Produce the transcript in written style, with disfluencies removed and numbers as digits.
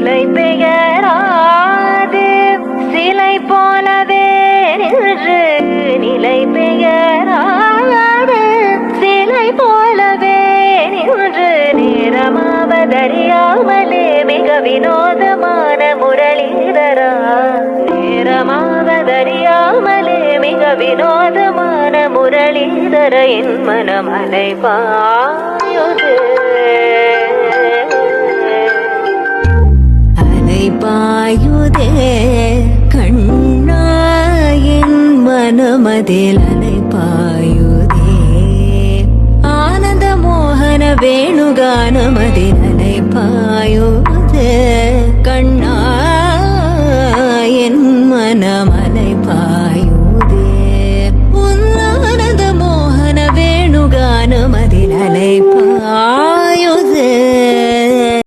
நிலை பெயராது சிலை போலவே நின்று நிலை பெயராது சிலை போலவே நின்று நேரமாவதறியாமலே மிக வினோதமான முரளிதரா நேரமாவதறியாமலே மிக வினோதமான முரளிதர என் மனம் அலைபாயுதே அலைபாயுதே கண்ணா என் மனமதில் அலைபாயுதே ஆனந்த மோகன வேணுகானமதில் அலைபாயுதே